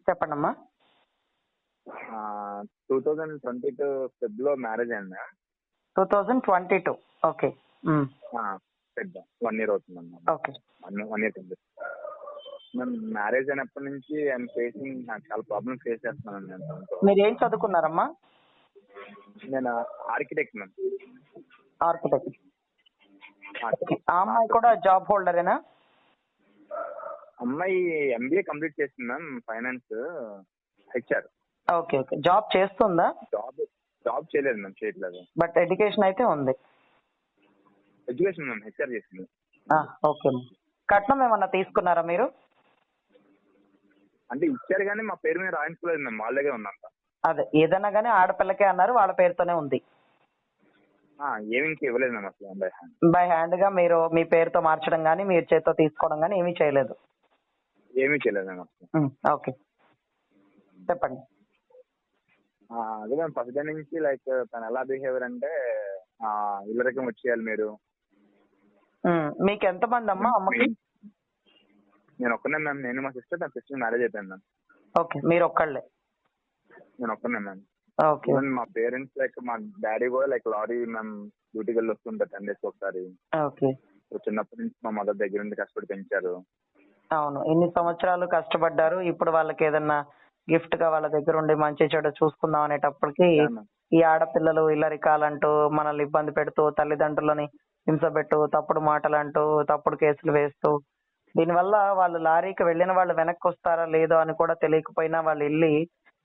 చెప్పండమ్మా. 2022 ఫెబ్లో మ్యారేజ్ అయింది. 2022. Okay. Feb 1 year అవుతుందమ్మా. Okay. 1 year complete. Ma'am marriage అయినప్పటి నుంచి ఐఎమ్ ఫేసింగ్, నాకు చాలా ప్రాబ్లమ్స్ ఫేస్ చేస్తున్నాను నేను తనతో. మీరు ఏం చదువుకున్నారమ్మా? నేను ఆర్కిటెక్ట్ మ్యామ్. ఆర్కిటెక్ట్. ఆ అమ్మాయి కూడా జాబ్ హోల్డరేనా? అమ్మాయి MBA కంప్లీట్ చేసింది ma'am, finance HR. Okay okay. Job చేస్తుందా? జాబ్ చేయలేదు మ్యామ్, చేయట్లేదు. బట్ ఎడ్యుకేషన్ అయితే ఉంది. ఎడ్యుకేషన్ మ్యామ్ HR చేసింది. ఓకే. కట్నం ఏమన్నా తీసుకున్నారా మీరు? అంటే ఇచ్చారు కానీ మా పేరు మీద రాయించుకోలేదు మ్యామ్, వాళ్ళ దగ్గర ఉన్నంత. అదే ఏదైనా కానీ ఆడపిల్లకే అన్నారు, వాళ్ళ పేరుతోనే ఉంది. ఏమి ఇంకా ఇవ్వలేదు మ్యామ్ అసలు. బై హ్యాండ్ గా మీరు మీ పేరుతో మార్చడం కానీ మీరు చేతితో తీసుకోవడం కానీ ఏమీ చేయలేదు? ఏమీ చేయలేదు మ్యామ్ అసలు. ఓకే, చెప్పండి. అదే మ్యామ్ ఫస్ట్ డే నుంచి లైక్ తను ఎలా బిహేవియర్ అంటే ఇల్లరికం వచ్చేయాలి మీరు. మీకు ఎంతమంది అమ్మా అమ్మకి? నేను ఒక్కనే మ్యామ్, నేను మా సిస్టర్, నా సిస్టర్ మ్యారేజ్ అయిపోయింది మ్యామ్. ఓకే, మీరు ఒక్కళ్ళే? నేను ఒక్కనే మ్యామ్. ఓకే. మా పేరెంట్స్ లైక్ మా డాడీ కూడా లైక్ లారీ మ్యామ్ డ్యూటీకి వెళ్ళి వస్తుంటారు 10 days ఒకసారి. ఓకే. చిన్నప్పటి నుంచి మా మదర్ దగ్గర నుండి కష్టపడి పెంచారు. అవును, ఎన్ని సంవత్సరాలు కష్టపడ్డారు. ఇప్పుడు వాళ్ళకి ఏదన్నా గిఫ్ట్ గా వాళ్ళ దగ్గర ఉండి మంచి చెడు చూసుకుందాం అనేటప్పటికి ఈ ఆడపిల్లలు ఇల్లరికాలంటూ మనల్ని ఇబ్బంది పెడుతూ, తల్లిదండ్రులని హింసపెట్టు, తప్పుడు మాటలు అంటూ, తప్పుడు కేసులు వేస్తూ, దీనివల్ల వాళ్ళు లారీకి వెళ్ళిన వాళ్ళు వెనక్కి వస్తారా లేదో అని కూడా తెలియకపోయినా వాళ్ళు వెళ్ళి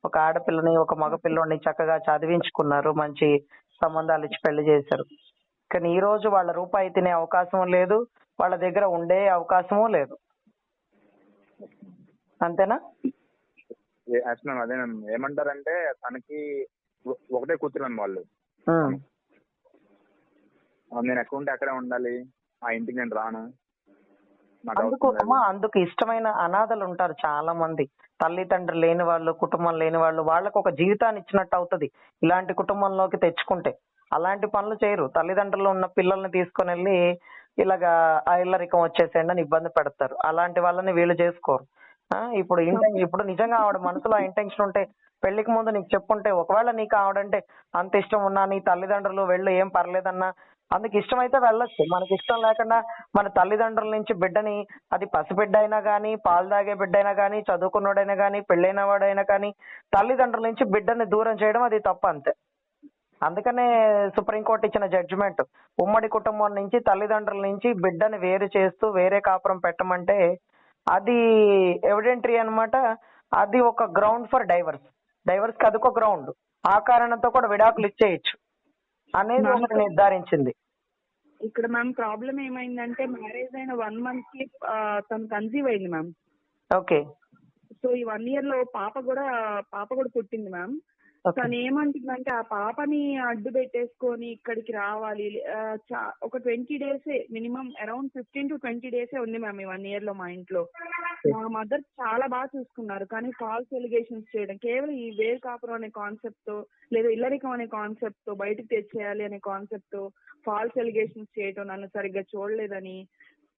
ఒక ఆడపిల్లని, ఒక మగ పిల్లోని చక్కగా చదివించుకున్నారు, మంచి సంబంధాలు ఇచ్చి పెళ్లి చేశారు. కానీ ఈ రోజు వాళ్ళ రూపాయి తినే అవకాశం లేదు, వాళ్ళ దగ్గర ఉండే అవకాశము లేదు. అంతేనా? అదే ఏమంటారంటే తనకి ఒకటే కూతురు వాళ్ళు. నేను ఎక్కడ ఉంటే అక్కడే ఉండాలి, ఆ ఇంటికి నేను రాను. అందుకు ఇష్టమైన అనాథలు ఉంటారు చాలా మంది. తల్లిదండ్రులు లేని వాళ్ళు, కుటుంబం లేని వాళ్ళు, వాళ్ళకు ఒక జీవితాన్ని ఇచ్చినట్టు అవుతుంది ఇలాంటి కుటుంబంలోకి తెచ్చుకుంటే. అలాంటి పనులు చేయరు. తల్లిదండ్రులు ఉన్న పిల్లల్ని తీసుకొని వెళ్ళి ఇలాగా ఆ ఇల్లరికం వచ్చేసేయండి అని ఇబ్బంది పెడతారు. అలాంటి వాళ్ళని వీళ్ళు చేసుకోరు. ఇప్పుడు నిజంగా ఆవిడ మనసులో ఆ ఇంటెన్షన్ ఉంటే పెళ్లికి ముందు నీకు చెప్పుంటే, ఒకవేళ నీకు ఆవిడంటే అంత ఇష్టం ఉన్నా, నీ తల్లిదండ్రులు వెళ్ళు ఏం పర్లేదన్నా, అందుకు ఇష్టమైతే వెళ్ళొచ్చు. మనకి ఇష్టం లేకుండా మన తల్లిదండ్రుల నుంచి బిడ్డని, అది పసిబిడ్డ అయినా కానీ, పాలు తాగే బిడ్డ అయినా కానీ, చదువుకున్నోడైనా కానీ, పెళ్ళైన వాడైనా కానీ, తల్లిదండ్రుల నుంచి బిడ్డని దూరం చేయడం అది తప్పు అంతే. అందుకనే సుప్రీంకోర్టు ఇచ్చిన జడ్జిమెంట్, ఉమ్మడి కుటుంబం నుంచి తల్లిదండ్రుల నుంచి బిడ్డని వేరు చేస్తూ వేరే కాపురం పెట్టమంటే అది ఎవిడెంటరీ అన్నమాట. అది ఒక గ్రౌండ్ ఫర్ డైవర్స్. డైవర్స్ కి అదొక గ్రౌండ్. ఆ కారణంతో కూడా విడాకులు ఇచ్చేయచ్చు అనేది ఒకటి నిర్ధారించింది. ఇక్కడ మ్యామ్ ప్రాబ్లం ఏమైందంటే, మ్యారేజ్ అయిన 1 month కి తను కన్సీవ్ అయింది మ్యామ్. ఓకే. సో ఈ 1 year లో పాప కూడా పుట్టింది మ్యామ్. తను ఏమంటుందంటే ఆ పాపని అడ్డు పెట్టేసుకొని ఇక్కడికి రావాలి. ఒక 20 days minimum, around 15 to 20 days ఉంది మ్యామ్ ఈ 1 year లో మా ఇంట్లో. మా మదర్ చాలా బాగా చూసుకున్నారు, కానీ ఫాల్స్ ఎలిగేషన్స్ చేయడం, కేవలం ఈ వేరు కాపురం అనే కాన్సెప్ట్ తో, లేదా ఇల్లరికం అనే కాన్సెప్ట్ తో, బయటకు తెచ్చేయాలి అనే కాన్సెప్ట్ తో ఫాల్స్ ఎలిగేషన్స్ చేయడం, నన్ను సరిగ్గా చూడలేదని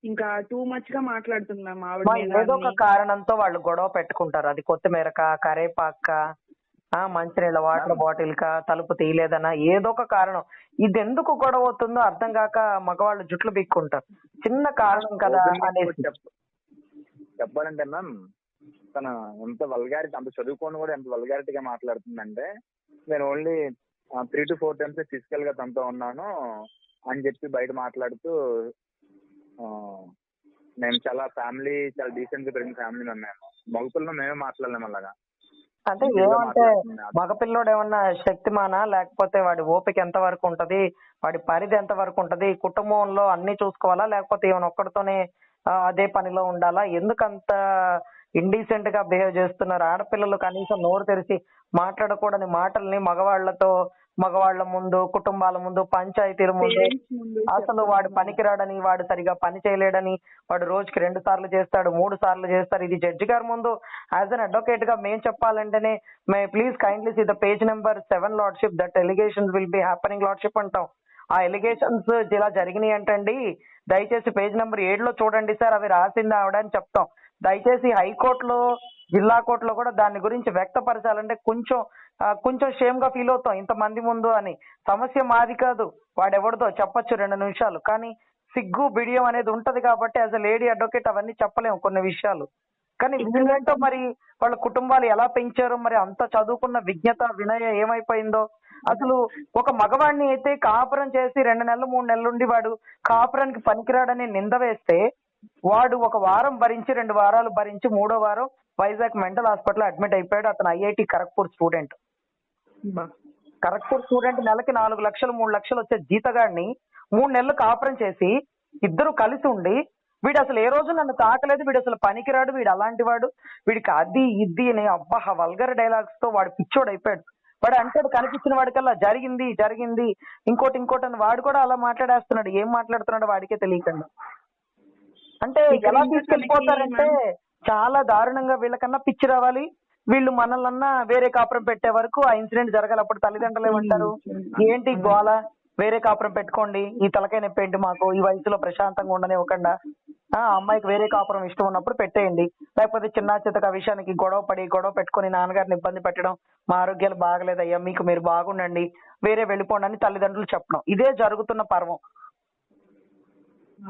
ఇంకా టూ మచ్ గా మాట్లాడుతుంది మ్యామ్ ఆవిడ. ఏదో ఒక కారణంతో వాళ్ళు గొడవ పెట్టుకుంటారు. అది కొత్తిమీరక, కరేపాక, మంచినీళ్ళ వాటర్ బాటిల్ కా, తలుపు తీయలేదన్నా, ఏదో ఒక కారణం. ఇది ఎందుకు గొడవ అవుతుందో అర్థం కాక మగవాళ్ళు జుట్లు బిక్కుంటారు. చిన్న కారణం కదా అనేసి. చెప్పాలంటే మ్యామ్ తన ఎంత వల్గారిటీ, అంత చదువుకొని కూడా ఎంత వల్గారిటీగా మాట్లాడుతుందంటే, నేను ఓన్లీ 3 to 4 times ఫిజికల్ గా తనతో ఉన్నాను అని చెప్పి బయట మాట్లాడుతూ, మేము చాలా డీసెంట్ గా పెరిగిన ఫ్యామిలీ మేము మగపిల్లలు మేమే మాట్లాడలేము అలాగా. అంటే ఏమంటే మగపిల్లోడు ఏమన్నా శక్తిమానా, లేకపోతే వాడి ఓపిక ఎంత వరకు ఉంటది, వాడి పరిధి ఎంత వరకు ఉంటది, కుటుంబంలో అన్ని చూసుకోవాలా, లేకపోతే ఏమైనా ఒక్కడితోనే అదే పనిలో ఉండాలా, ఎందుకంత ఇండీసెంట్ గా బిహేవ్ చేస్తున్నారు? ఆడపిల్లలు కనీసం నోరు తెరిచి మాట్లాడకూడని మాటల్ని మగవాళ్ల ముందు, కుటుంబాల ముందు, పంచాయతీల ముందు, అసలు వాడు పనికిరాడని, వాడు సరిగా పని చేయలేడని, వాడు రోజుకి 2 సార్లు చేస్తాడు, 3 సార్లు చేస్తారు. ఇది జడ్జి గారి ముందు యాజ్ అన్ అడ్వకేట్ గా మేము చెప్పాలంటేనే, may please kindly see the page number 7 lordship, that allegations will be happening lordship అంటాం. ఆ ఎలిగేషన్స్ ఇలా జరిగినాయి అంటండి, దయచేసి పేజ్ నెంబర్ 7లో చూడండి సార్, అవి రాసింది ఆవిడ అని చెప్తాం. దయచేసి హైకోర్టులో జిల్లా కోర్టులో కూడా దాని గురించి వ్యక్తపరచాలంటే కొంచెం షేమ్ గా ఫీల్ అవుతాం ఇంతమంది ముందు అని. సమస్య మాది కాదు, వాడెవరిదో చెప్పొచ్చు 2 నిమిషాలు, కానీ సిగ్గు బిడియం అనేది ఉంటది కాబట్టి యాజ్ అ లేడీ అడ్వకేట్ అవన్నీ చెప్పలేము కొన్ని విషయాలు. కానీ వీళ్ళేంటో మరి వాళ్ళ కుటుంబాలు ఎలా పెంచారో, మరి అంత చదువుకున్న విజ్ఞత వినయ ఏమైపోయిందో. అసలు ఒక మగవాడిని అయితే కాపురం చేసి 2 నెలలు 3 నెలలుండి వాడు కాపురానికి పనికిరాడని నింద వేస్తే, వాడు 1 వారం భరించి 2 వారాలు భరించి 3వ వారం వైజాగ్ మెంటల్ హాస్పిటల్ అడ్మిట్ అయిపోయాడు. అతను IIT Kharagpur student. Kharagpur student నెలకి 4 లక్షలు 3 లక్షలు వచ్చే జీతగాడిని 3 నెలలు కాపురం చేసి ఇద్దరు కలిసి ఉండి, వీడు అసలు ఏ రోజు నన్ను తాకలేదు, వీడు అసలు పనికిరాడు, వీడు అలాంటి వాడు, వీడికి అది ఇది అని అబ్బా వల్గర్ డైలాగ్స్ తో వాడు పిచ్చోడు అయిపోయాడు. వాడు అంటాడు కనిపించిన వాడికల్లా జరిగింది జరిగింది ఇంకోటి అని. వాడు కూడా అలా మాట్లాడేస్తున్నాడు. ఏం మాట్లాడుతున్నాడు వాడికే తెలియకుండా. అంటే ఎలా తీసుకెళ్ళిపోతారంటే చాలా దారుణంగా వీళ్ళకన్నా పిచ్చి రావాలి, వీళ్ళు మనల్నన్నా వేరే కాపురం పెట్టే వరకు ఆ ఇన్సిడెంట్ జరగాలి. అప్పుడు తల్లిదండ్రులు ఏమంటారు, ఏంటి గోల, వేరే కాపురం పెట్టుకోండి, ఈ తలకాయ నొప్పి ఏంటి మాకు, ఈ వయసులో ప్రశాంతంగా ఉండనివ్వకుండా, అమ్మాయికి వేరే కాపురం ఇష్టం ఉన్నప్పుడు పెట్టేయండి. లేకపోతే చిన్న చితక విషయానికి గొడవ పెట్టుకొని నాన్నగారిని ఇబ్బంది పెట్టడం, మా ఆరోగ్యాలు బాగలేదయ్యా, మీకు మీరు బాగుండండి, వేరే వెళ్ళిపోండి అని తల్లిదండ్రులు చెప్పడం. ఇదే జరుగుతున్న పర్వం.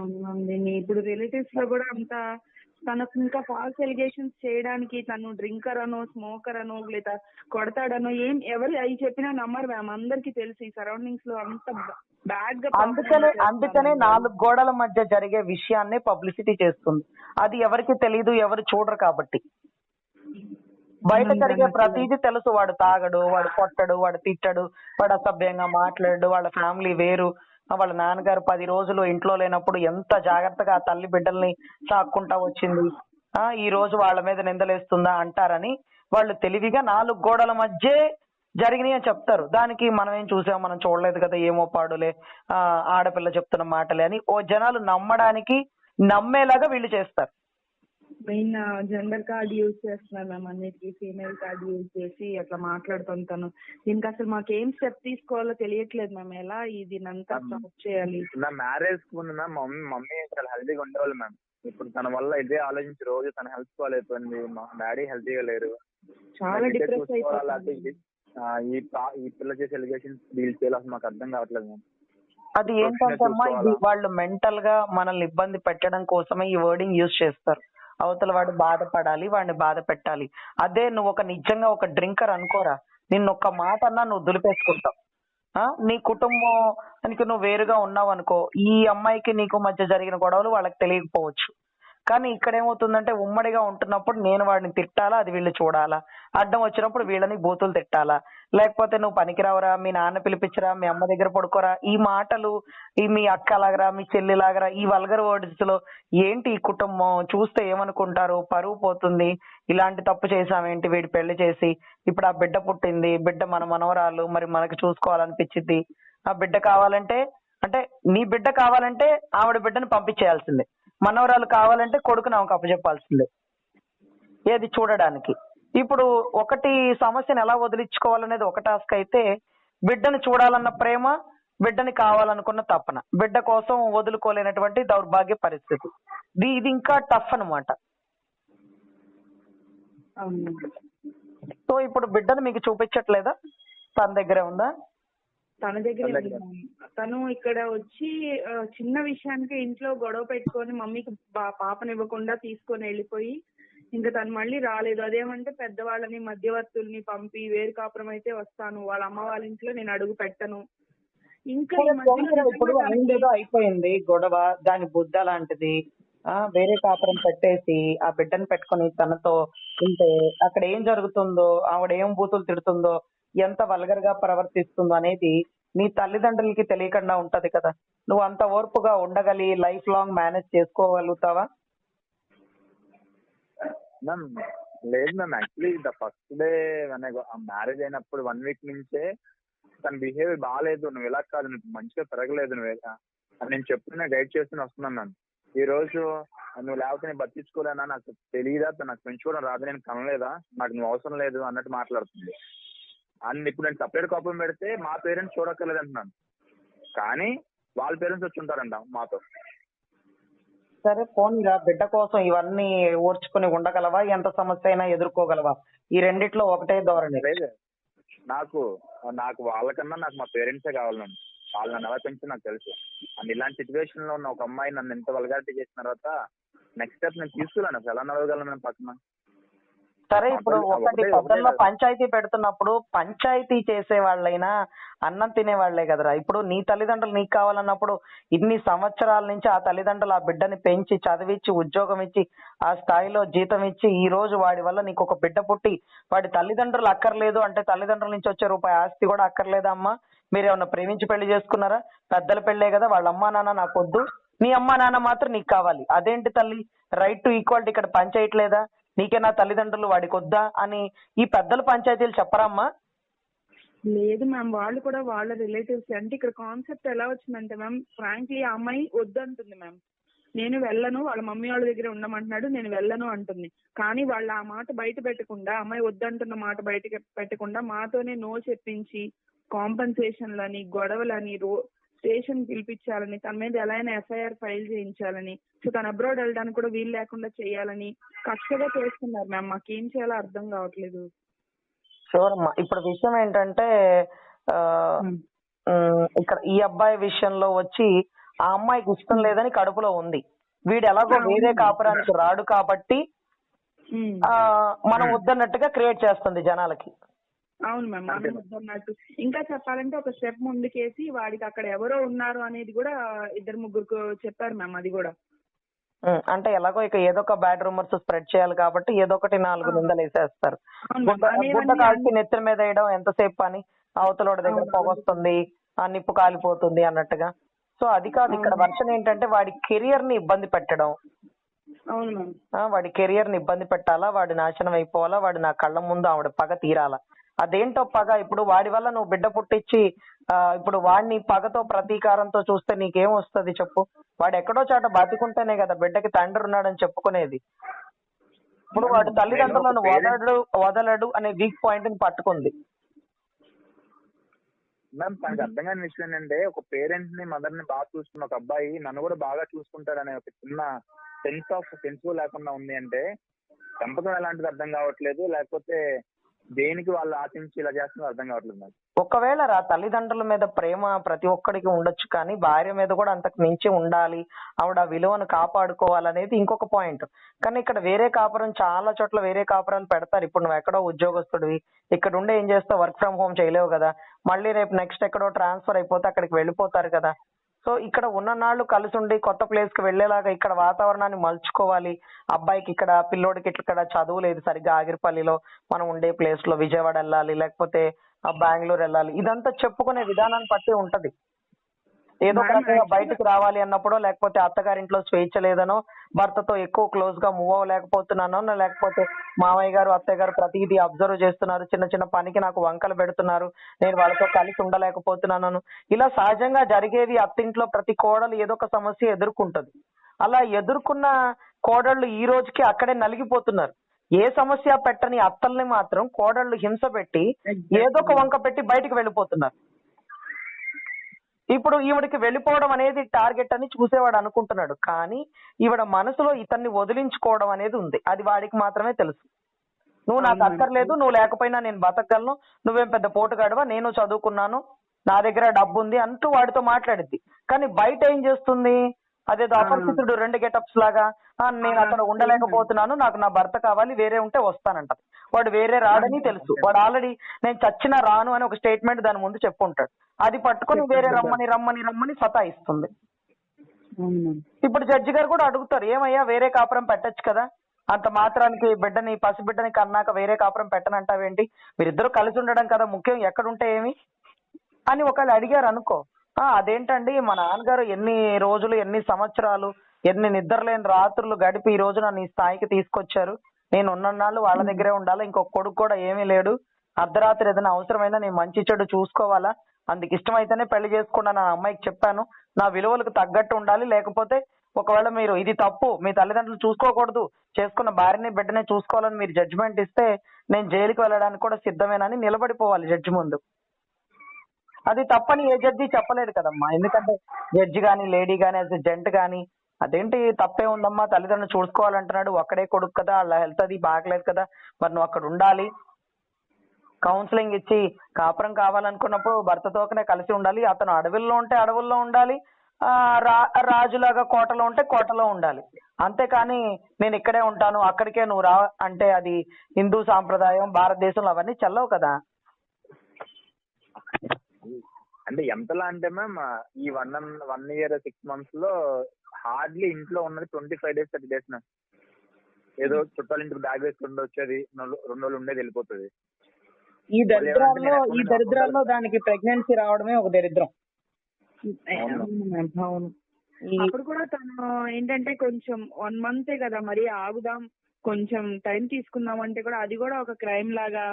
అవునండి. ఇప్పుడు రిలేటివ్స్ లో కూడా అంత తనకు ఇంకా ఫాల్స్ ఎలిగేషన్స్ చేయడానికి, తను డ్రింకర్ అనో స్మోకర్ అనో లేదా కొడతాడనో ఎవరు అవి చెప్పినా నమ్మరు మ్యామ్. అందరికి తెలుసు ఈ సరౌండింగ్స్ లో అంత బ్యాడ్ గా. అందుకనే 4 గోడల మధ్య జరిగే విషయాన్ని పబ్లిసిటీ చేస్తుంది. అది ఎవరికి తెలియదు, ఎవరు చూడరు కాబట్టి. బయట జరిగే ప్రతిదీ తెలుసు. వాడు తాగడు, వాడు కొట్టడు, వాడు తిట్టడు, వాడు అసభ్యంగా మాట్లాడు, వాళ్ళ ఫ్యామిలీ వేరు, వాళ్ళ నాన్నగారు 10 రోజులు ఇంట్లో లేనప్పుడు ఎంత జాగ్రత్తగా ఆ తల్లి బిడ్డల్ని సాక్కుంటా వచ్చింది, ఈ రోజు వాళ్ళ మీద నిందలేస్తుందా అంటారని వాళ్ళు తెలివిగా 4 గోడల మధ్య జరిగినాయి అని చెప్తారు. దానికి మనం ఏం చూసాం, మనం చూడలేదు కదా, ఏమో పాడులే, ఆడపిల్ల చెప్తున్న మాటలే అని జనాలు నమ్మడానికి నమ్మేలాగా వీళ్ళు చేస్తారు. మెయిన్ జెండర్ కార్డ్ యూజ్ చేస్తున్నారు మ్యామ్, అన్నిటికీ ఫీమేల్ కార్డ్ యూజ్ చేసి అట్లా మాట్లాడుతుంటాను. దీనికి అసలు మాకు ఏం స్టెప్ తీసుకోవాలో తెలియట్లేదు మ్యామ్. ఎలా దీనంతా స్టాప్ చేయాలి? నా మ్యారేజ్ కు ముందు మ్యామ్ మమ్మీ చాలా హెల్తీగా ఉండేవాళ్ళు మ్యామ్. ఇప్పుడు తన వల్ల ఇదే ఆలోచించి రోజు తన హెల్త్ ఫాల్ అయిపోయింది. మా డాడీ హెల్తీగా లేరు, చాలా డిప్రెస్ అయిపోయింది. ఈ పిల్ల చేసే ఎలిగేషన్స్ డీల్ చేయాలి, అసలు మాకు అర్థం కావట్లేదు మ్యామ్. అది ఏంటంటే అమ్మా, ఇది వాళ్ళు మెంటల్ గా మనల్ని ఇబ్బంది పెట్టడం కోసమే ఈ వర్డింగ్ యూజ్ చేస్తారు. అవతల వాడు బాధపడాలి, వాడిని బాధ పెట్టాలి. అదే నువ్వు నిజంగా ఒక డ్రింకర్ అనుకోరా, నిన్ను ఒక్క మాట అన్నా నువ్వు దులిపేసుకుంటావు. నీ కుటుంబానికి నువ్వు వేరుగా ఉన్నావు అనుకో, ఈ అమ్మాయికి నీకు మధ్య జరిగిన గొడవలు వాళ్ళకి తెలియకపోవచ్చు. కానీ ఇక్కడ ఏమవుతుందంటే ఉమ్మడిగా ఉంటున్నప్పుడు నేను వాడిని తిట్టాలా, అది వీళ్ళు చూడాలా, అడ్డం వచ్చినప్పుడు వీళ్ళని బూతులు తిట్టాలా, లేకపోతే నువ్వు పనికిరావరా, మీ నాన్న పిలిపించరా, మీ అమ్మ దగ్గర పడుకోరా, ఈ మాటలు, ఈ మీ అక్క లాగరా, మీ చెల్లి లాగరా, ఈ వల్గర్ వర్డ్స్ లో ఏంటి ఈ కుటుంబం, చూస్తే ఏమనుకుంటారు, పరువు పోతుంది, ఇలాంటి తప్పు చేసామేంటి, వీడి పెళ్లి చేసి ఇప్పుడు ఆ బిడ్డ పుట్టింది, బిడ్డ మన మనవరాలు, మరి మనకి చూసుకోవాలనిపించింది, ఆ బిడ్డ కావాలంటే అంటే నీ బిడ్డ కావాలంటే ఆవిడ బిడ్డను పంపించేయాల్సిందే, మనవరాలు కావాలంటే కొడుకుని ఆమెకు అప్పచెప్పాల్సిందే, ఏది చూడడానికి. ఇప్పుడు ఒకటి సమస్యను ఎలా వదిలించుకోవాలనేది ఒక టాస్క్ అయితే, బిడ్డను చూడాలన్న ప్రేమ, బిడ్డని కావాలనుకున్న తపన, బిడ్డ కోసం వదులుకోలేనటువంటి దౌర్భాగ్య పరిస్థితి, ఇది ఇంకా టఫ్ అన్నమాట. సో ఇప్పుడు బిడ్డను మీకు చూపించట్లేదా, తన దగ్గరే ఉందా? తన దగ్గరే ఉంది. తను ఇక్కడ వచ్చి చిన్న విషయానికి ఇంట్లో గొడవ పెట్టుకొని మమ్మీకి పాపనివ్వకుండా తీసుకొని వెళ్ళిపోయి ఇంకా తను మళ్ళీ రాలేదు. అదేమంటే పెద్దవాళ్ళని మధ్యవర్తుల్ని పంపి వేరు కాపురం అయితే వస్తాను, వాళ్ళ అమ్మ వాళ్ళ ఇంట్లో నేను అడుగు పెట్టను. ఇంకా ఇప్పుడు ఏదో అయిపోయింది గొడవ, దాని బుద్ధ లాంటిది, వేరే కాపురం పెట్టేసి ఆ బిడ్డను పెట్టుకుని తనతో ఉంటే అక్కడ ఏం జరుగుతుందో, ఆవిడ ఏం బూతులు తిడుతుందో, ఎంత వల్గర్ గా ప్రవర్తిస్తుందో అనేది నీ తల్లిదండ్రులకి తెలియకుండా ఉంటది కదా. నువ్వు అంత ఓర్పుగా ఉండగలి లైఫ్ లాంగ్ మేనేజ్ చేసుకోగలుగుతావా? మ్యామ్ లేదు ma'am, actually the first day marriage అయినప్పుడు 1 వీక్ నుంచే తన బిహేవియర్ బాగాలేదు, నువ్వు ఇలా కాదు, నువ్వు మంచిగా పెరగలేదు, నువ్వు నేను చెప్తున్నా గైడ్ చేస్తూనే వస్తున్నాను మ్యామ్. ఈ రోజు నువ్వు లేకపోతే నేను బతికించుకోలేనా, నాకు తెలియదా, నాకు పెంచుకోవడం రాదు, నేను కనలేదా, నాకు నువ్వు అవసరం లేదు అన్నట్టు మాట్లాడుతుంది. అండ్ ఇప్పుడు నేను సపరేట్ కాపురం పెడితే మా పేరెంట్స్ చూడక్కర్లేదు అంటున్నాను, కానీ వాళ్ళ పేరెంట్స్ వచ్చి ఉంటారంట మాతో. సరే పోనీరా, బిడ్డ కోసం ఇవన్నీ ఓర్చుకుని ఉండగలవా? ఎంత సమస్య అయినా ఎదుర్కోగలవా? ఈ రెండిట్లో ఒకటే ధోరణి. లేదు, నాకు నాకు వాళ్ళకన్నా నాకు మా పేరెంట్సే కావాలి మ్యామ్. వాళ్ళు నన్ను ఎలా పెంచి నాకు తెలుసు. అండ్ ఇలాంటి సిచ్యువేషన్ లో ఉన్న ఒక అమ్మాయి నన్ను ఇంత వల్గారిటీ చేసిన తర్వాత నెక్స్ట్ స్టెప్ నేను తీసుకున్నాను. అసలు ఎలా నడవగలను మేము పక్కన? సరే, ఇప్పుడు ఒకటి పొద్దుల్లో పంచాయతీ పెడుతున్నప్పుడు పంచాయతీ చేసే వాళ్ళైనా అన్నం తినే వాళ్లే కదరా. ఇప్పుడు నీ తల్లిదండ్రులు నీకు కావాలన్నప్పుడు ఇన్ని సంవత్సరాల నుంచి ఆ తల్లిదండ్రులు ఆ బిడ్డని పెంచి చదివించి ఉద్యోగం ఇచ్చి ఆ స్థాయిలో జీతం ఇచ్చి ఈ రోజు వాడి వల్ల నీకు ఒక బిడ్డ పుట్టి వాడి తల్లిదండ్రులు అక్కర్లేదు అంటే తల్లిదండ్రుల నుంచి వచ్చే రూపాయి ఆస్తి కూడా అక్కర్లేదా అమ్మా? మీరు ఏమన్నా ప్రేమించి పెళ్లి చేసుకున్నారా? పెద్దల పెళ్లే కదా, వాళ్ళ అమ్మా నాన్న నాకు వద్దు, నీ అమ్మా నాన్న మాత్రం నీకు కావాలి. అదేంటి తల్లి, రైట్ టు ఈక్వాలిటీ ఇక్కడ పనిచేయట్లేదా? నీకే నా తల్లిదండ్రులు వాడికి వద్దా అని ఈ పెద్దలు పంచాయతీలు చెప్పరమ్మా? లేదు మ్యామ్, వాళ్ళు కూడా వాళ్ళ రిలేటివ్స్. అంటే ఇక్కడ కాన్సెప్ట్ ఎలా వచ్చిందంటే మ్యామ్, ఫ్రాంక్లీ ఆ అమ్మాయి వద్దంటుంది మ్యామ్. నేను వెళ్ళను, వాళ్ళ మమ్మీ వాళ్ళ దగ్గర ఉండమంటున్నాడు, నేను వెళ్ళను అంటుంది. కానీ వాళ్ళు ఆ మాట బయట పెట్టకుండా, అమ్మాయి వద్దంటున్న మాట బయట పెట్టకుండా మాతోనే నో చెప్పించి కాంపన్సేషన్లని గొడవలని స్టేషన్ పిలిపించాలని, తన మీద ఎలా అయినా ఎఫ్ఐఆర్ ఫైల్ చేయించాలని, సో తను అబ్రాడ్ వెళ్ళడానికి కూడా వీలు లేకుండా చేయాలని కష్టంగా చేస్తున్నారు మ్యామ్. మాకేం చేయాలో అర్థం కావట్లేదు. షూర్ అమ్మా. ఇప్పుడు విషయం ఏంటంటే ఇక్కడ ఈ అబ్బాయి విషయంలో వచ్చి ఆ అమ్మాయికి ఇష్టం లేదని కడుపులో ఉంది. వీడు ఎలాగో వేరే కాపురానికి రాడు కాబట్టి మనం వద్దన్నట్టుగా క్రియేట్ చేస్తుంది జనాలకి. అవును మ్యామ్, మనం వద్దన్నట్టు. ఇంకా చెప్పాలంటే ఒక స్టెప్ ముందుకేసి వాడికి అక్కడ ఎవరో ఉన్నారు అనేది కూడా ఇద్దరు ముగ్గురు చెప్పారు మ్యామ్. అది కూడా అంటే ఎలాగో ఇక ఏదో ఒక బ్యాడ్ రూమర్స్ స్ప్రెడ్ చేయాలి కాబట్టి ఏదో ఒకటి 4 నిందలు వేసేస్తారు. గుడ్డ కాల్చి నెత్తిన మీద వేయడం ఎంతసేపు పని, అవతలోడి దగ్గర పొగొస్తుంది, ఆ నిప్పు కాలిపోతుంది అన్నట్టుగా. సో అది కాదు ఇక్కడ వర్షన్ ఏంటంటే వాడి కెరియర్ ని ఇబ్బంది పెట్టడం. వాడి కెరియర్ ని ఇబ్బంది పెట్టాలా, వాడి నాశనం అయిపోవాలా, వాడి నా కళ్ళ ముందు ఆవిడ పగ తీరాలా. అదేంటో పగ? ఇప్పుడు వాడి వల్ల నువ్వు బిడ్డ పుట్టించి ఇప్పుడు వాడిని పగతో ప్రతీకారంతో చూస్తే నీకేం వస్తుంది చెప్పు? వాడు ఎక్కడో చాట బతికుంటేనే కదా బిడ్డకి తండ్రి ఉన్నాడని చెప్పుకునేది. ఇప్పుడు వాడి తల్లిదండ్రులను వదలడు అనే వీక్ పాయింట్ ని పట్టుకుంది. మ్యామ్ తనకు అర్థం కాని విషయం ఏంటంటే, ఒక పేరెంట్ ని మదర్ ని బాగా చూసుకున్న ఒక అబ్బాయి నన్ను కూడా బాగా చూసుకుంటాడనే ఒక చిన్న సెన్స్ లేకుండా ఉంది అంటే పెంపకం ఎలాంటిది అర్థం కావట్లేదు, లేకపోతే దేనికి వాళ్ళు ఆశించి ఇలా చేస్తున్నారు అర్థం కావట్లేదు నాకు. ఒకవేళ తల్లిదండ్రుల మీద ప్రేమ ప్రతి ఒక్కడికి ఉండొచ్చు, కానీ భార్య మీద కూడా అంతకు మించి ఉండాలి, ఆవిడ విలువను కాపాడుకోవాలనేది ఇంకొక పాయింట్. కానీ ఇక్కడ వేరే కాపురం, చాలా చోట్ల వేరే కాపురాలు పెడతారు. ఇప్పుడు నువ్వు ఎక్కడో ఉద్యోగస్తుడివి, ఇక్కడ ఉండే ఏం చేస్తావు? వర్క్ ఫ్రం హోమ్ చేయలేవు కదా, మళ్ళీ రేపు నెక్స్ట్ ఎక్కడో ట్రాన్స్ఫర్ అయిపోతే అక్కడికి వెళ్ళిపోతారు కదా. సో ఇక్కడ ఉన్న నాళ్ళు కలిసి ఉండి కొత్త ప్లేస్ కి వెళ్లేలాగా ఇక్కడ వాతావరణాన్ని మలుచుకోవాలి. అబ్బాయికి ఇక్కడ, పిల్లోడికి ఇక్కడ చదువు లేదు సరిగ్గా ఆగిరిపల్లిలో మనం ఉండే ప్లేస్ లో, విజయవాడ వెళ్ళాలి లేకపోతే బెంగళూరు వెళ్ళాలి, ఇదంతా చెప్పుకునే విధానాన్ని బట్టి ఉంటది. ఏదో ఒక రకంగా బయటకు రావాలి అన్నప్పుడు, లేకపోతే అత్తగారింట్లో స్వేచ్ఛ లేదనో, భర్తతో ఎక్కువ క్లోజ్ గా మూవ్ అవ్వలేకపోతున్నానో, లేకపోతే మామయ్య గారు అత్తయ్య గారు ప్రతిదీ అబ్జర్వ్ చేస్తున్నారు, చిన్న చిన్న పనికి నాకు వంకలు పెడుతున్నారు, నేను వాళ్ళతో కలిసి ఉండలేకపోతున్నాను, ఇలా సహజంగా జరిగేవి. అత్తింట్లో ప్రతి కోడలు ఏదో ఒక సమస్య ఎదుర్కొంటది. అలా ఎదుర్కొన్న కోడళ్ళు ఈ రోజుకి అక్కడే నలిగిపోతున్నారు. ఏ సమస్య పెట్టని అత్తల్ని మాత్రం కోడళ్ళు హింస పెట్టి ఏదో ఒక వంక పెట్టి బయటకు వెళ్ళిపోతున్నారు. ఇప్పుడు ఈవిడికి వెళ్ళిపోవడం అనేది టార్గెట్ అని చూసేవాడు అనుకుంటున్నాడు, కానీ ఈవిడ మనసులో ఇతన్ని వదిలించుకోవడం అనేది ఉంది. అది వాడికి మాత్రమే తెలుసు. నువ్వు నాకు అక్కర్లేదు, నువ్వు లేకపోయినా నేను బతకగలను, నువ్వేం పెద్ద పోటుగాడువా, నేను చదువుకున్నాను, నా దగ్గర డబ్బు ఉంది అంటూ వాడితో మాట్లాడిద్ది. కానీ బయట ఏం చేస్తుంది? అదేదో అపరిచితుడు 2 గెటప్స్ లాగా, నేను అక్కడ ఉండలేకపోతున్నాను, నాకు నా భర్త కావాలి, వేరే ఉంటే వస్తానంటది. వాడు వేరే రాడని తెలుసు. వాడు ఆల్రెడీ నేను చచ్చినా రాను అని ఒక స్టేట్మెంట్ దాని ముందు చెప్పుంటాడు. అది పట్టుకుని వేరే రమ్మని సతాయిస్తుంది. ఇప్పుడు జడ్జి గారు కూడా అడుగుతారు, ఏమయ్యా వేరే కాపురం పెట్టచ్చు కదా, అంత మాత్రానికి బిడ్డని, పసిబిడ్డని కన్నాక వేరే కాపురం పెట్టనంటావేంటి, మీరిద్దరు కలిసి ఉండడం కదా ముఖ్యం, ఎక్కడుంటే ఏమి అని ఒకళ్ళు అడిగారు అనుకో. అదేంటండి మా నాన్నగారు ఎన్ని రోజులు, ఎన్ని సంవత్సరాలు, ఎన్ని నిద్రలేని రాత్రులు గడిపి ఈ రోజు నన్ను ఈ స్థాయికి తీసుకొచ్చారు, నేను ఉన్నన్నాళ్ళు వాళ్ళ దగ్గరే ఉండాలి, ఇంకొక కొడుకు కూడా ఏమీ లేడు, అర్ధరాత్రి ఏదైనా అవసరమైనా నేను మంచి చెడు చూసుకోవాలా, అందుకు ఇష్టమైతేనే పెళ్లి చేసుకున్నా నా అమ్మాయికి చెప్పాను, నా విలువలకు తగ్గట్టు ఉండాలి, లేకపోతే ఒకవేళ మీరు ఇది తప్పు, మీ తల్లిదండ్రులు చూసుకోకూడదు, చేసుకున్న భార్యని బిడ్డనే చూసుకోవాలని మీరు జడ్జిమెంట్ ఇస్తే నేను జైలుకి వెళ్ళడానికి కూడా సిద్ధమేనని నిలబడిపోవాలి జడ్జి ముందు. అది తప్పని ఏ జడ్జి చెప్పలేడు కదమ్మా, ఎందుకంటే జడ్జి గాని, లేడీ గాని, యాజ్ ఎ జెంట్ గాని అదేంటి తప్పే ఉందమ్మా, తల్లిదండ్రులు చూసుకోవాలంటున్నాడు, ఒక్కడే కొడుకు కదా, వాళ్ళ హెల్త్ అది బాగలేదు కదా, మరి నువ్వు అక్కడ ఉండాలి, కౌన్సిలింగ్ ఇచ్చి కాపురం కావాలనుకున్నప్పుడు భర్తతోనే కలిసి ఉండాలి, అతను అడవుల్లో ఉంటే అడవుల్లో ఉండాలి, రాజులాగా కోటలో ఉంటే కోటలో ఉండాలి. అంతేకాని నేను ఇక్కడే ఉంటాను అక్కడికే నువ్వు రా అంటే అది హిందూ సాంప్రదాయం భారతదేశంలో అవన్నీ చెల్లవు కదా. అంటే ఎంతలా అంటే మ్యామ్ ఈ 1 year 6 months లో హార్డ్లీ ఇంట్లో ఉన్నది 25 days 30 days మ్యామ్. ఏదో చుట్టాల ఇంటికి బ్యాగ్ వేసుకుంటూ వచ్చేది, 2 రోజులు ఉండేది, వెళ్ళిపోతుంది. ఈ దరిద్రాల్లో దానికి ప్రెగ్నెన్సీ రావడమే ఒక దరిద్రం. అవును. అప్పుడు కూడా తను ఏంటంటే కొంచెం 1 month కదా, మరి ఆగుదాం కొంచెం టైం తీసుకుందాం అంటే కూడా అది కూడా ఒక క్రైమ్ లాగా.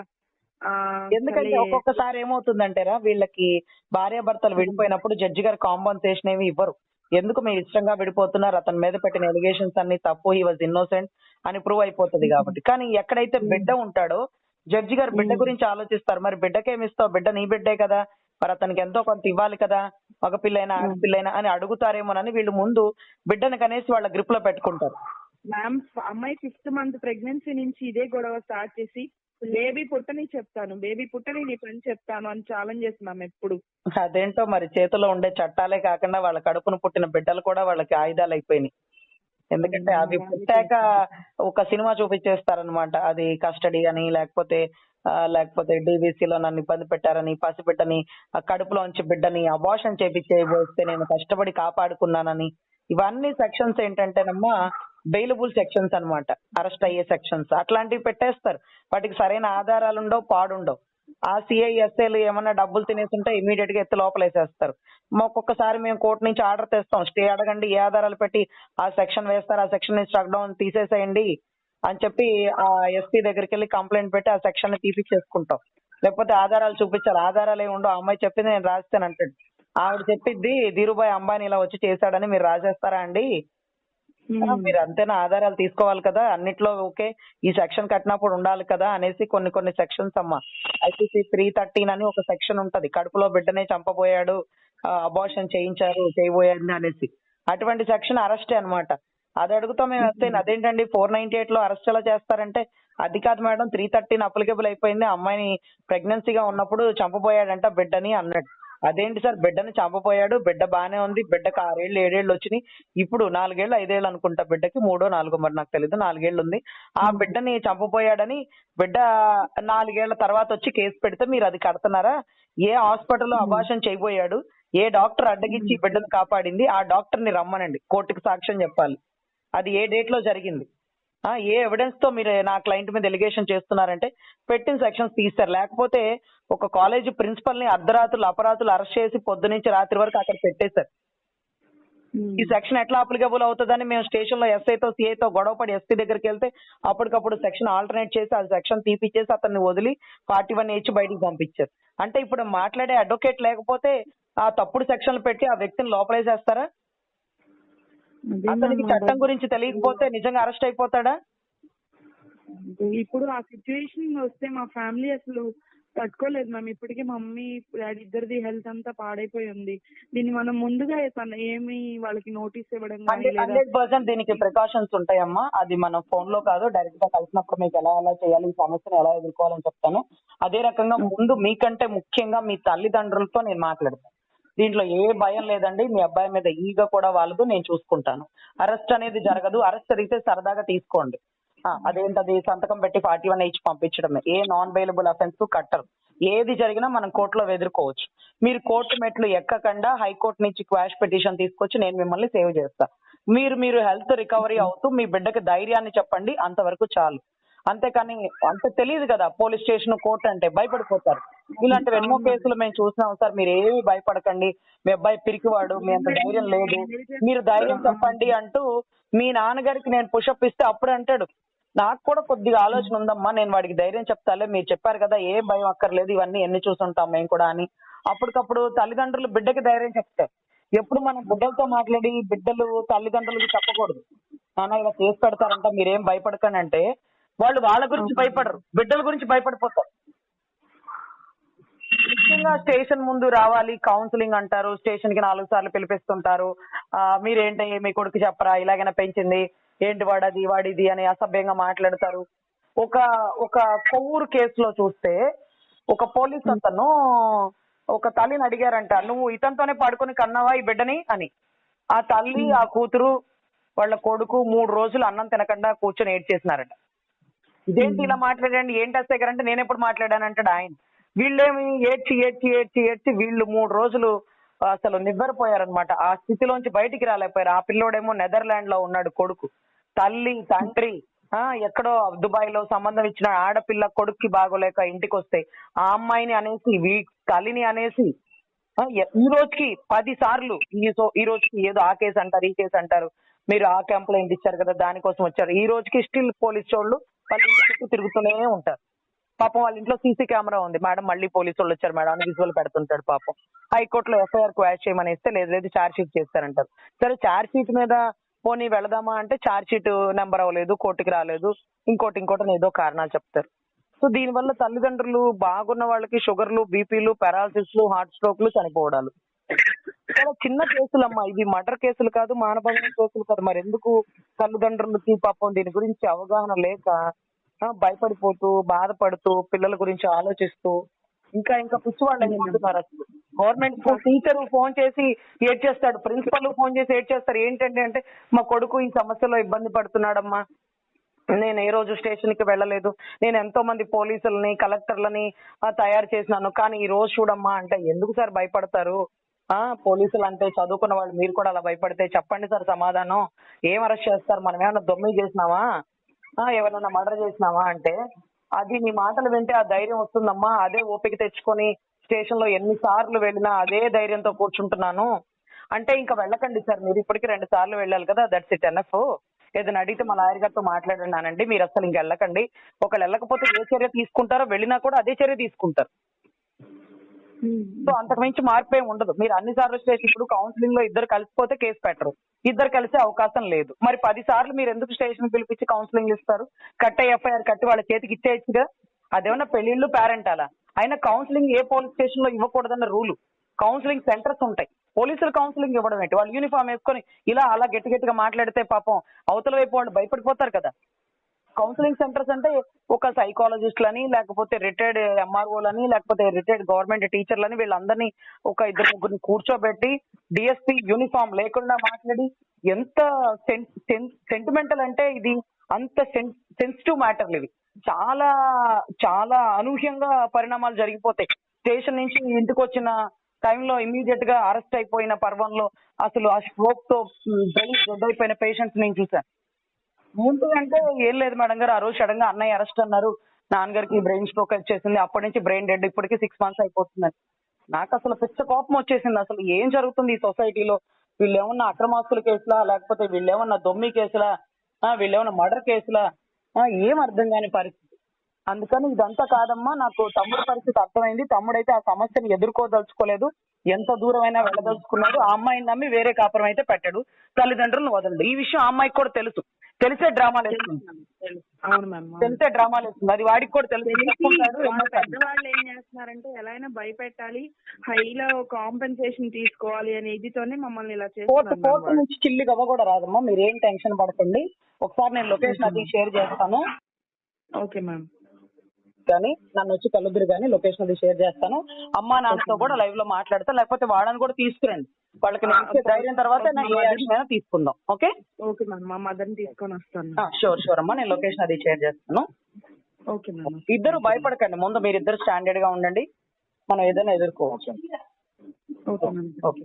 ఎందుకంటే ఒక్కొక్కసారి ఏమవుతుందంటేరా, వీళ్ళకి భార్యాభర్తలు విడిపోయినప్పుడు జడ్జి గారు కాంపన్సేషన్ ఏమి ఇవ్వరు. ఎందుకు మీరు ఇష్టంగా విడిపోతున్నారు, అతని మీద పెట్టిన ఎలిగేషన్స్ అన్ని తప్పు, హీ వాజ్ ఇన్నోసెంట్ అని ప్రూవ్ అయిపోతుంది కాబట్టి. కానీ ఎక్కడైతే బిడ్డ ఉంటాడో జడ్జి గారు బిడ్డ గురించి ఆలోచిస్తారు. మరి బిడ్డకేమిస్తావు, బిడ్డ నీ బిడ్డే కదా, మరి అతనికి ఎంతో కొంత ఇవ్వాలి కదా, మగ పిల్లైనా ఆడపిల్లైనా అని అడుగుతారేమోనని వీళ్ళు ముందు బిడ్డను కనేసి వాళ్ళ గ్రిప్ లో పెట్టుకుంటారు. మ్యామ్ అమ్మాయి 5th month ప్రెగ్నెన్సీ నుంచి ఇదే గొడవ స్టార్ట్ చేసి బేబీ పుట్టని చెప్తాను, బేబీ పుట్టని నీ పని చెప్తాను అని ఛాలెంజ్ చేస్తున్నాం ఎప్పుడు. అదేంటో మరి చేతిలో ఉండే చట్టాలే కాకుండా వాళ్ళ కడుపును పుట్టిన బిడ్డలు కూడా వాళ్ళకి ఆయుధాలు అయిపోయినాయి. ఎందుకంటే అవి పుట్టాక ఒక సినిమా చూపించేస్తారనమాట, అది కస్టడీ అని లేకపోతే డీవీసీలో నన్ను ఇబ్బంది పెట్టారని, పసిబిడ్డని కడుపులోంచి బిడ్డని అబార్షన్ చేపిస్తే నేను కష్టపడి కాపాడుకున్నానని. ఇవన్నీ సెక్షన్స్ ఏంటంటేనమ్మా బెయిలబుల్ సెక్షన్స్ అన్నమాట, అరెస్ట్ అయ్యే సెక్షన్స్. అట్లాంటివి పెట్టేస్తారు, వాటికి సరైన ఆధారాలు ఉండవు, పాడుండవు. ఆ సిఐ ఎస్ఐలు ఏమన్నా డబ్బులు తినేస్తుంటే ఇమీడియట్ గా ఎత్తి లోపలేసేస్తారు. ఒక్కొక్కసారి మేము కోర్టు నుంచి ఆర్డర్ తెస్తాం, స్టే అడగండి, ఏ ఆధారాలు పెట్టి ఆ సెక్షన్ వేస్తారు, ఆ సెక్షన్ నుంచి స్ట్రక్ డౌన్ తీసేసేయండి అని చెప్పి ఆ ఎస్పీ దగ్గరికి వెళ్ళి కంప్లైంట్ పెట్టి ఆ సెక్షన్ ని తీపిచ్చేసుకుంటాం. లేకపోతే ఆధారాలు చూపించాలి, ఆధారాలు ఏమి ఉండవు, అమ్మాయి చెప్పింది నేను రాస్తానంటాడు. ఆవిడ చెప్పిద్ది ధీరుభాయ్ అంబానీ ఇలా వచ్చి చేశాడని, మీరు రాసేస్తారా అండి, మీరు అంతేనా, ఆధారాలు తీసుకోవాలి కదా, అన్నిట్లో ఓకే ఈ సెక్షన్ కట్టినప్పుడు ఉండాలి కదా అనేసి కొన్ని సెక్షన్స్ అమ్మా. ఐపీసీ 313 అని ఒక సెక్షన్ ఉంటది, కడుపులో బిడ్డనే చంపబోయాడు, అబార్షన్ చేయబోయాడు అనేసి. అటువంటి సెక్షన్ అరెస్టే అన్నమాట. అది అడుగుతాం మేము వస్తే, అదేంటండి 498 లో అరెస్ట్ ఎలా చేస్తారంటే, అది కాదు మేడం 313 అప్లికేబుల్ అయిపోయింది, అమ్మాయిని ప్రెగ్నెన్సీగా ఉన్నప్పుడు చంపబోయాడంట బిడ్డని అన్నాడు. అదేంటి సార్, బిడ్డని చంపపోయాడు, బిడ్డ బానే ఉంది, బిడ్డకు 6 ఏళ్ళు 7 ఏళ్ళు వచ్చినాయి, ఇప్పుడు 4 ఏళ్ళు 5 ఏళ్ళు అనుకుంటా బిడ్డకి, 3 4 మరి నాకు తెలీదు, 4 ఏళ్ళు ఉంది, ఆ బిడ్డని చంపపోయాడని బిడ్డ 4 ఏళ్ల తర్వాత వచ్చి కేసు పెడితే మీరు అది కడుతున్నారా? ఏ హాస్పిటల్లో అబార్షన్ చేయబోయాడు, ఏ డాక్టర్ అడ్డగించి బిడ్డను కాపాడింది, ఆ డాక్టర్ ని రమ్మనండి, కోర్టుకి సాక్ష్యం చెప్పాలి, అది ఏ డేట్ లో జరిగింది, ఏ ఎవిడెన్స్ తో మీరు నా క్లయింట్ మీద ఎలిగేషన్ చేస్తున్నారంటే పెట్టిన సెక్షన్స్ తీస్తారు. లేకపోతే ఒక కాలేజ్ ప్రిన్సిపల్ ని అపరాధులు అరెస్ట్ చేసి పొద్దు నుంచి రాత్రి వరకు అక్కడ పెట్టేశారు. ఈ సెక్షన్ ఎట్లా అప్లికబుల్ అవుతుందని మేము స్టేషన్ లో ఎస్ఐతో సిఐతో గొడవపడి ఎస్పీ దగ్గరికి వెళ్తే అప్పటికప్పుడు సెక్షన్ ఆల్టర్నేట్ చేసి ఆ సెక్షన్ తీపిచ్చేసి అతన్ని వదిలి 41H బయటికి పంపించారు. అంటే ఇప్పుడు మాట్లాడే అడ్వకేట్ లేకపోతే ఆ తప్పుడు సెక్షన్లు పెట్టి ఆ వ్యక్తిని లోపలేసేస్తారా? అతనికి చట్టం గురించి తెలియకపోతే నిజంగా అరెస్ట్ అయిపోతాడా? ఇప్పుడు ఆ సిచ్యువేషన్ వస్తే మా ఫ్యామిలీ అసలు తట్టుకోలేదు మ్యామ్. ఇప్పటికే మా మమ్మీ డాడీ ఇద్దరిది హెల్త్ అంతా పాడైపోయి ఉంది. దీన్ని మనం ముందుగా ఏమి వాళ్ళకి నోటీస్ ఇవ్వడం 100% దీనికి ప్రికాషన్స్ ఉంటాయమ్మా. అది మనం ఫోన్ లో కాదు, డైరెక్ట్ గా కలిసినప్పుడు మీకు ఎలా చేయాలి, ఈ సమస్యను ఎలా ఎదుర్కోవాలని చెప్తాను. అదే రకంగా ముందు మీకంటే ముఖ్యంగా మీ తల్లిదండ్రులతో నేను మాట్లాడతాను. దీంట్లో ఏ భయం లేదండి, మీ అబ్బాయి మీద ఈగ కూడా వాళ్ళదు, నేను చూసుకుంటాను. అరెస్ట్ అనేది జరగదు, అరెస్ట్ జరిగితే సరదాగా తీసుకోండి. అదేంటది సంతకం పెట్టి 41H పంపించడమే, ఏ నాన్ బెయిలబుల్ అఫెన్స్ కట్టరు. ఏది జరిగినా మనం కోర్టులో ఎదుర్కోవచ్చు. మీరు కోర్టు మెట్లు ఎక్కకుండా హైకోర్టు నుంచి క్వాష్ పిటిషన్ తీసుకొచ్చి నేను మిమ్మల్ని సేవ్ చేస్తా. మీరు హెల్త్ రికవరీ అవుతూ మీ బిడ్డకి ధైర్యాన్ని చెప్పండి, అంతవరకు చాలు. అంతేకాని అంత తెలియదు కదా పోలీస్ స్టేషన్ కోర్టు అంటే, భయపడిపోతారు. ఇలాంటివి ఎన్నో కేసులు మేము చూసినాం సార్, మీరు ఏమి భయపడకండి, మీ అబ్బాయి పిరికివాడు, మీ అంత ధైర్యం లేదు, మీరు ధైర్యం చెప్పండి అంటూ మీ నాన్నగారికి నేను పుషప్ ఇస్తే అప్పుడు అంటాడు, నాకు కూడా కొద్దిగా ఆలోచన ఉందమ్మా, నేను వాడికి ధైర్యం చెప్తాలే, మీరు చెప్పారు కదా ఏ భయం అక్కర్లేదు, ఇవన్నీ ఎన్ని చూసుంటాం మేము కూడా అని. అప్పటికప్పుడు తల్లిదండ్రులు బిడ్డకి ధైర్యం చెప్తారు. ఎప్పుడు మనం బిడ్డలతో మాట్లాడి బిడ్డలు తల్లిదండ్రులకు చెప్పకూడదు, నాన్న ఇలా కేసు పెడతారంట మీరేం భయపడకండి అంటే, వాళ్ళు వాళ్ళ గురించి భయపడరు, బిడ్డల గురించి భయపడిపోతారు. ముఖ్యంగా స్టేషన్ ముందు రావాలి, కౌన్సిలింగ్ అంటారు, స్టేషన్ కి 4 సార్లు పిలిపిస్తుంటారు. మీరేంటి మీ కొడుకు చెప్పరా, ఇలాగైనా పెంచింది ఏంటి, వాడిది అని అసభ్యంగా మాట్లాడతారు. ఒక ఒక కొవ్వూరు కేసులో చూస్తే ఒక పోలీస్ అతను ఒక తల్లిని అడిగారంట, నువ్వు ఇతనితోనే పడుకొని కన్నావా ఈ బిడ్డని అని. ఆ తల్లి ఆ కూతురు వాళ్ళ కొడుకు 3 రోజులు అన్నం తినకుండా కూర్చొని ఏడ్చేసినారట. ఇదేంటి ఇలా మాట్లాడండి, ఏంటి అస్తేగారు అంటే నేను ఎప్పుడు మాట్లాడానంటాడు ఆయన. వీళ్ళేమి ఏడ్చి ఏడ్చి ఏడ్చి ఏడ్చి వీళ్ళు 3 రోజులు అసలు నివ్వెరపోయారనమాట. ఆ స్థితిలోంచి బయటికి రాలేకపోయారు. ఆ పిల్లోడేమో నెదర్లాండ్ లో ఉన్నాడు కొడుకు. తల్లి తండ్రి ఎక్కడో దుబాయ్ లో సంబంధం ఇచ్చిన ఆడపిల్ల కొడుక్కి బాగోలేక ఇంటికి వస్తే ఆ అమ్మాయిని అనేసి తల్లిని అనేసి ఈ రోజుకి 10 సార్లు ఈ రోజుకి ఏదో ఆ కేసు అంటారు ఈ కేసు అంటారు, మీరు ఆ కంప్లైంట్ ఇచ్చారు కదా దానికోసం వచ్చారు. ఈ రోజుకి స్టిల్ పోలీస్ వాళ్ళు వాళ్ళ ఇంటి చుట్టూ తిరుగుతూనే ఉంటారు. పాపం వాళ్ళ ఇంట్లో సీసీ కెమెరా ఉంది, మేడం మళ్ళీ పోలీసు వాళ్ళు వచ్చారు మేడం అని విజువల్ పెడుతుంటాడు. పాపం హైకోర్టులో ఎఫ్ఐఆర్ క్వాష్ చేయమని ఇస్తే లేదు ఛార్జ్ షీట్ చేస్తారంటారు. సరే ఛార్జ్ షీట్ మీద పోనీ వెళదామా అంటే ఛార్జ్ షీట్ నెంబర్ అవ్వలేదు, కోర్టుకి రాలేదు, ఇంకోటి ఏదో కారణాలు చెప్తారు. సో దీనివల్ల తల్లిదండ్రులు బాగున్న వాళ్ళకి షుగర్లు, బీపీలు, పెరాలసిస్, హార్ట్ స్ట్రోక్లు, చనిపోవడాలు. చాలా చిన్న కేసులమ్మా ఇవి, మర్డర్ కేసులు కాదు, మానభంగం కేసులు కాదు. మరి ఎందుకు తల్లిదండ్రులకి పాపం దీని గురించి అవగాహన లేక భయపడిపోతూ బాధపడుతూ పిల్లల గురించి ఆలోచిస్తూ ఇంకా పిచ్చివాళ్ళు అయిపోతున్నారు. అసలు గవర్నమెంట్ స్కూల్ టీచర్ ఫోన్ చేసి ఏడ్చేస్తాడు, ప్రిన్సిపల్ ఫోన్ చేసి ఏడ్చేస్తారు. ఏంటంటే అంటే మా కొడుకు ఈ సమస్యలో ఇబ్బంది పడుతున్నాడమ్మా, నేను ఏ రోజు స్టేషన్ కి వెళ్ళలేదు, నేను ఎంతో మంది పోలీసులని కలెక్టర్లని తయారు చేసినాను, కానీ ఈ రోజు చూడమ్మా అంటే ఎందుకు సార్ భయపడతారు? పోలీసులు అంటే చదువుకున్న వాళ్ళు, మీరు కూడా అలా భయపడితే చెప్పండి సార్ సమాధానం. ఏం అరెస్ట్ చేస్తారు, మనం ఏమన్నా దొమ్మి చేసినావా, ఎవరైనా మర్డర్ చేసినావా అంటే అది నీ మాటలు వింటే ఆ ధైర్యం వస్తుందమ్మా. అదే ఓపిక తెచ్చుకొని స్టేషన్ లో ఎన్నిసార్లు వెళ్ళినా అదే ధైర్యంతో కూర్చుంటున్నాను అంటే ఇంకా వెళ్ళకండి సార్, మీరు ఇప్పటికి 2 సార్లు వెళ్ళాలి కదా, దట్స్ ఇట్ ఎనఫ్. ఏదైనా అడిగితే మా లాయర్ గారితో మాట్లాడినానండి, మీరు అసలు ఇంక వెళ్ళకండి. ఒకళ్ళు వెళ్ళకపోతే ఏ చర్య తీసుకుంటారో వెళ్ళినా కూడా అదే చర్య తీసుకుంటారు. సో అంతకు మించి మార్పు ఏమి ఉండదు. మీరు అన్ని సార్లు స్టేషన్, ఇప్పుడు కౌన్సిలింగ్ లో ఇద్దరు కలిసిపోతే కేసు పెట్టరు, ఇద్దరు కలిసే అవకాశం లేదు. మరి 10 సార్లు మీరు ఎందుకు స్టేషన్ పిలిపించి కౌన్సిలింగ్ ఇస్తారు? కట్టే ఎఫ్ఐఆర్ కట్టి వాళ్ళ చేతికి ఇచ్చేయచ్చుగా. అదేమన్నా పెళ్లిళ్ళు పేరెంట్ అలా అయినా కౌన్సిలింగ్ ఏ పోలీస్ స్టేషన్ లో ఇవ్వకూడదన్న రూలు. కౌన్సిలింగ్ సెంటర్స్ ఉంటాయి, పోలీసులు కౌన్సిలింగ్ ఇవ్వడం ఏంటి? వాళ్ళు యూనిఫామ్ వేసుకొని ఇలా అలా గట్టిగా మాట్లాడితే పాపం అవతల వైపు వాళ్ళు భయపడిపోతారు కదా. కౌన్సిలింగ్ సెంటర్స్ అంటే ఒక సైకాలజిస్ట్లని, లేకపోతే రిటైర్డ్ ఎంఆర్ఓలని, లేకపోతే రిటైర్డ్ గవర్నమెంట్ టీచర్లని, వీళ్ళందరినీ ఒక 2-3 కూర్చోబెట్టి డిఎస్పీ యూనిఫామ్ లేకుండా మాట్లాడి, ఎంత సెంటిమెంటల్ అంటే ఇది, అంత సెన్సిటివ్ మ్యాటర్లు ఇవి. చాలా చాలా అనూహ్యంగా పరిణామాలు జరిగిపోతాయి. స్టేషన్ నుంచి ఇంటికి వచ్చిన టైంలో ఇమీడియట్ గా అరెస్ట్ అయిపోయిన పర్వంలో అసలు ఆ స్ట్రోక్ తో బ్రెయిన్ డెడ్ అయిపోయిన పేషెంట్స్ నేను చూసాను. ఏంటి అంటే ఏం లేదు మేడం గారు, ఆ రోజు సడన్ గా అన్నయ్య అరెస్ట్ అన్నారు, నాన్నగారికి బ్రెయిన్ స్ట్రోక్ వచ్చేసింది, అప్పటి నుంచి బ్రెయిన్ డెడ్, ఇప్పటికి 6 months అయిపోతుందని. నాకు అసలు పిచ్చ కోపం వచ్చేసింది. అసలు ఏం జరుగుతుంది ఈ సొసైటీలో? వీళ్ళేమన్నా అక్రమాస్తుల కేసులా, లేకపోతే వీళ్ళేమన్నా దొమ్మి కేసులా, వీళ్ళేమన్నా మర్డర్ కేసులా, ఏం అర్థం కాని పరిస్థితి. అందుకని ఇదంతా కాదమ్మా, నాకు తమ్ముడు పరిస్థితి అర్థమైంది. తమ్ముడైతే ఆ సమస్యను ఎదుర్కోదలుచుకోలేదు, ఎంత దూరమైనా వెళ్ళదలుచుకున్నాడు. ఆ అమ్మాయిని నమ్మి వేరే కాపురం అయితే పెట్టాడు, తల్లిదండ్రులను వదలడు. ఈ విషయం ఆ అమ్మాయికి కూడా తెలుసు, తెలిసే డ్రామాలు వేస్తుంది. తెలిసే డ్రామాలు వేస్తుంది, అది వాడికి కూడా తెలుసు. పెద్దవాళ్ళు ఏం చేస్తున్నారంటే ఎలా అయినా భయపెట్టాలి, హైలో కాంపెన్సేషన్ తీసుకోవాలి అనే ఇదితోనే మమ్మల్ని ఇలా చేస్తున్నారు. కోర్టు నుంచి చిల్లి గవ్వ కూడా రాదమ్మా, మీరు ఏం టెన్షన్ పడకండి. ఒకసారి నేను లొకేషన్ అది షేర్ చేస్తాను. Okay ma'am. కానీ నన్ను వచ్చి కలుద్దురు కానీ లొకేషన్ అది షేర్ చేస్తాను. అమ్మా నాన్నతో కూడా లైవ్ లో మాట్లాడతా, లేకపోతే వాళ్ళని కూడా తీసుకురండి. వాళ్ళకి నేను ధైర్యం తర్వాత ఏ యాక్షన్ అయినా తీసుకుందాం. ఓకే ఓకే మ్యామ్, మా మదర్ని తీసుకొని వస్తాను. షూర్ అమ్మా, నేను లొకేషన్ అది షేర్ చేస్తాను. Okay ma'am. ఇద్దరు భయపడకండి, ముందు మీరిద్దరు స్టాండర్డ్ గా ఉండండి, మనం ఏదైనా ఎదుర్కోవచ్చు. Okay ma'am. ఓకే.